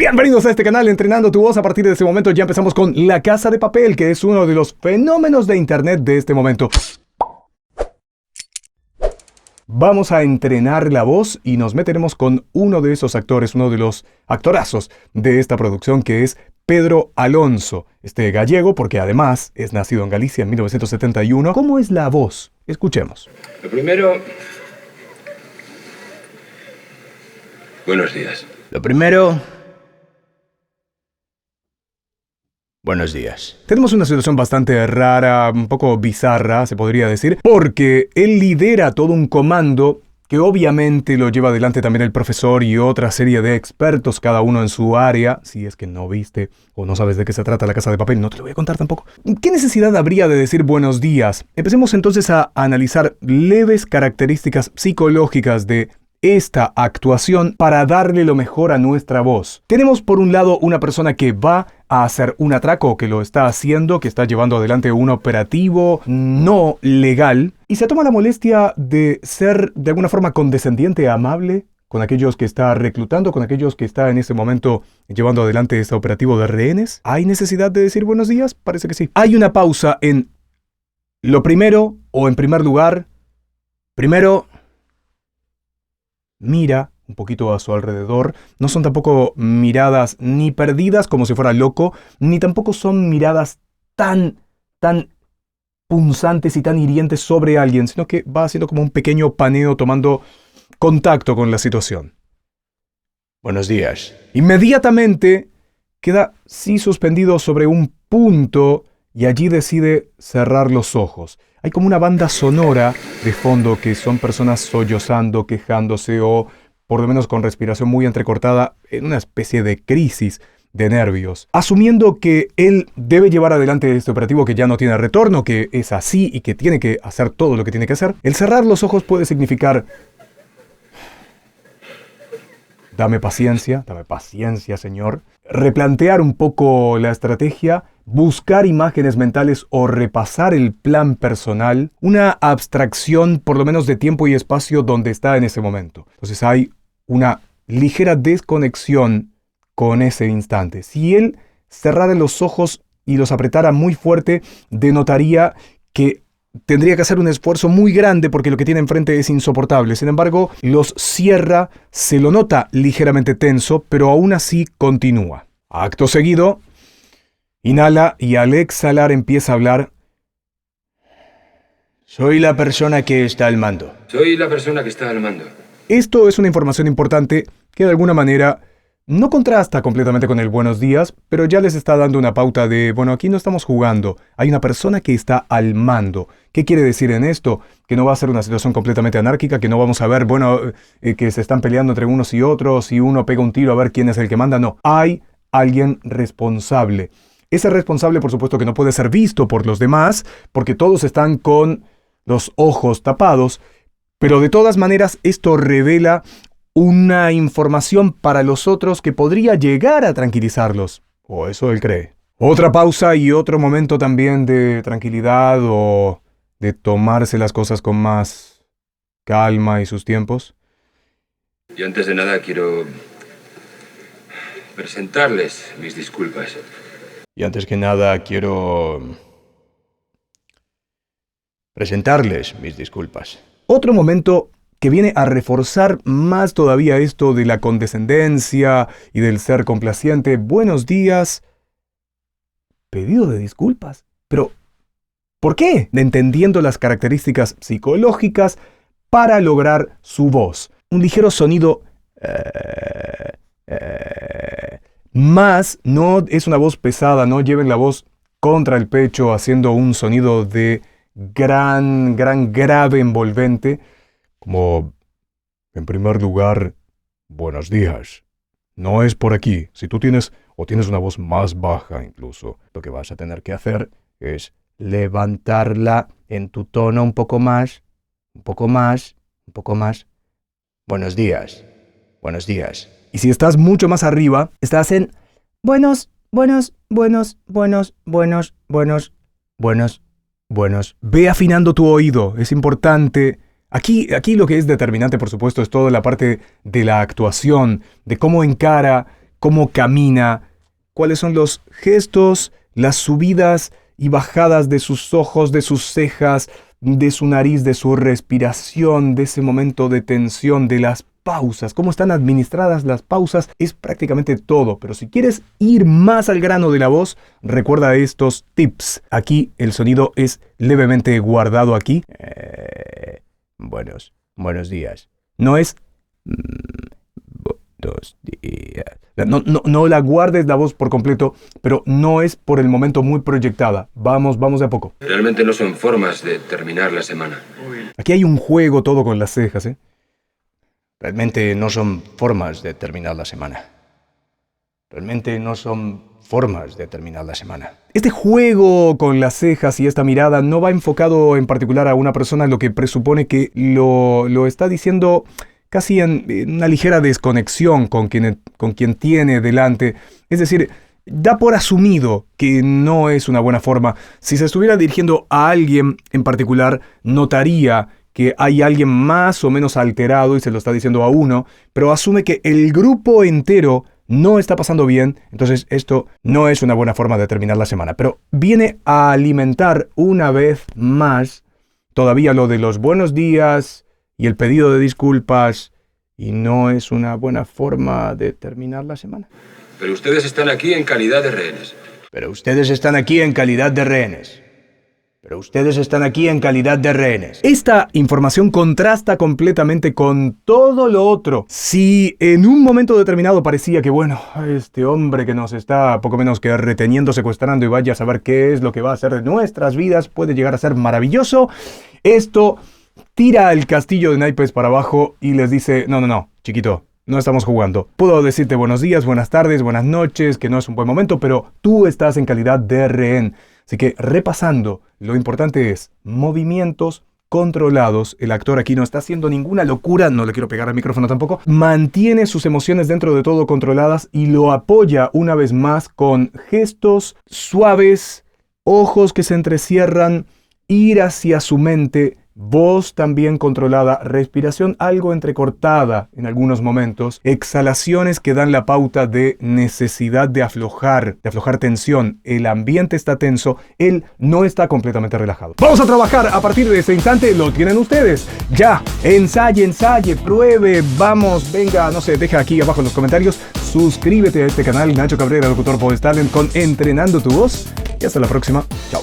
Bienvenidos a este canal Entrenando tu Voz. A partir de este momento ya empezamos con La Casa de Papel, que es uno de los fenómenos de internet de este momento. Vamos a entrenar la voz y nos meteremos con uno de esos actores, uno de los actorazos de esta producción, que es Pedro Alonso, este gallego, porque además es nacido en Galicia en 1971. ¿Cómo es la voz? Escuchemos. Lo primero... Buenos días. Lo primero... Buenos días. Tenemos una situación bastante rara, un poco bizarra, se podría decir, porque él lidera todo un comando que obviamente lo lleva adelante también el profesor y otra serie de expertos, cada uno en su área. Si es que no viste o no sabes de qué se trata La Casa de Papel, no te lo voy a contar tampoco. ¿Qué necesidad habría de decir buenos días? Empecemos entonces a analizar leves características psicológicas de esta actuación para darle lo mejor a nuestra voz. Tenemos por un lado una persona que va a hacer un atraco, que lo está haciendo, que está llevando adelante un operativo no legal y se toma la molestia de ser de alguna forma condescendiente, amable con aquellos que está reclutando, con aquellos que está en este momento llevando adelante este operativo de rehenes. ¿Hay necesidad de decir buenos días? Parece que sí. Hay una pausa en lo primero o en primer lugar. Primero, mira un poquito a su alrededor. No son tampoco miradas ni perdidas como si fuera loco, ni tampoco son miradas tan punzantes y tan hirientes sobre alguien, sino que va haciendo como un pequeño paneo, tomando contacto con la situación. Buenos días. Inmediatamente queda suspendido sobre un punto y allí decide cerrar los ojos. Hay como una banda sonora de fondo que son personas sollozando, quejándose o por lo menos con respiración muy entrecortada en una especie de crisis de nervios. Asumiendo que él debe llevar adelante este operativo que ya no tiene retorno, que es así y que tiene que hacer todo lo que tiene que hacer, el cerrar los ojos puede significar: dame paciencia, señor. Replantear un poco la estrategia, buscar imágenes mentales o repasar el plan personal, una abstracción por lo menos de tiempo y espacio donde está en ese momento. Entonces hay una ligera desconexión con ese instante. Si él cerrara los ojos y los apretara muy fuerte, denotaría que tendría que hacer un esfuerzo muy grande porque lo que tiene enfrente es insoportable. Sin embargo, los cierra, se lo nota ligeramente tenso, pero aún así continúa. Acto seguido, inhala y al exhalar empieza a hablar. Soy la persona que está al mando. Soy la persona que está al mando. Esto es una información importante que de alguna manera no contrasta completamente con el buenos días, pero ya les está dando una pauta de, bueno, aquí no estamos jugando, hay una persona que está al mando. ¿Qué quiere decir en esto? Que no va a ser una situación completamente anárquica, que no vamos a ver, que se están peleando entre unos y otros y uno pega un tiro a ver quién es el que manda. No, hay alguien responsable. Ese responsable, por supuesto, que no puede ser visto por los demás, porque todos están con los ojos tapados, pero de todas maneras esto revela una información para los otros que podría llegar a tranquilizarlos. O eso él cree. Otra pausa y otro momento también de tranquilidad o de tomarse las cosas con más calma y sus tiempos. Y antes de nada quiero presentarles mis disculpas. Y antes que nada quiero presentarles mis disculpas. Otro momento que viene a reforzar más todavía esto de la condescendencia y del ser complaciente. Buenos días. Pedido de disculpas. Pero, ¿por qué? Entendiendo las características psicológicas para lograr su voz. Un ligero sonido más, no es una voz pesada, no lleven la voz contra el pecho haciendo un sonido de gran grave envolvente, como, en primer lugar, buenos días. No es por aquí. Si tú tienes una voz más baja incluso, lo que vas a tener que hacer es levantarla en tu tono un poco más. Buenos días. Buenos días. Y si estás mucho más arriba, estás en buenos. Ve afinando tu oído, es importante. Aquí lo que es determinante, por supuesto, es toda la parte de la actuación, de cómo encara cómo camina, cuáles son los gestos, las subidas y bajadas de sus ojos, de sus cejas, de su nariz, de su respiración, de ese momento de tensión, de las pausas, cómo están administradas las pausas, es prácticamente todo. Pero si quieres ir más al grano de la voz, recuerda estos tips. Aquí el sonido es levemente guardado aquí. Buenos días. No es... Buenos días. No la guardes la voz por completo, pero no es por el momento muy proyectada. Vamos de a poco. Realmente no son formas de terminar la semana. Aquí hay un juego todo con las cejas, ¿eh? Realmente no son formas de terminar la semana. Realmente no son formas de terminar la semana. Este juego con las cejas y esta mirada no va enfocado en particular a una persona, lo que presupone que lo está diciendo casi en una ligera desconexión con quien tiene delante. Es decir, da por asumido que no es una buena forma. Si se estuviera dirigiendo a alguien en particular, notaría que hay alguien más o menos alterado y se lo está diciendo a uno, pero asume que el grupo entero no está pasando bien, entonces esto no es una buena forma de terminar la semana. Pero viene a alimentar una vez más todavía lo de los buenos días y el pedido de disculpas, y no es una buena forma de terminar la semana. Pero ustedes están aquí en calidad de rehenes. Pero ustedes están aquí en calidad de rehenes. Pero ustedes están aquí en calidad de rehenes. Esta información contrasta completamente con todo lo otro. Si en un momento determinado parecía que, bueno, este hombre que nos está poco menos que reteniendo, secuestrando y vaya a saber qué es lo que va a hacer de nuestras vidas, puede llegar a ser maravilloso, esto tira el castillo de naipes para abajo y les dice, no, chiquito, no estamos jugando. Puedo decirte buenos días, buenas tardes, buenas noches, que no es un buen momento, pero tú estás en calidad de rehén. Así que repasando, lo importante es movimientos controlados. El actor aquí no está haciendo ninguna locura, no le quiero pegar al micrófono tampoco. Mantiene sus emociones dentro de todo controladas y lo apoya una vez más con gestos suaves, ojos que se entrecierran, ir hacia su mente, voz también controlada, respiración algo entrecortada en algunos momentos, exhalaciones que dan la pauta de necesidad de aflojar tensión. El ambiente está tenso, él no está completamente relajado. Vamos a trabajar a partir de ese instante, lo tienen ustedes. Ya, ensaye, pruebe, vamos, venga, no sé, deja aquí abajo en los comentarios, suscríbete a este canal, Nacho Cabrera, locutor Voice Talent con Entrenando tu Voz, y hasta la próxima, chao.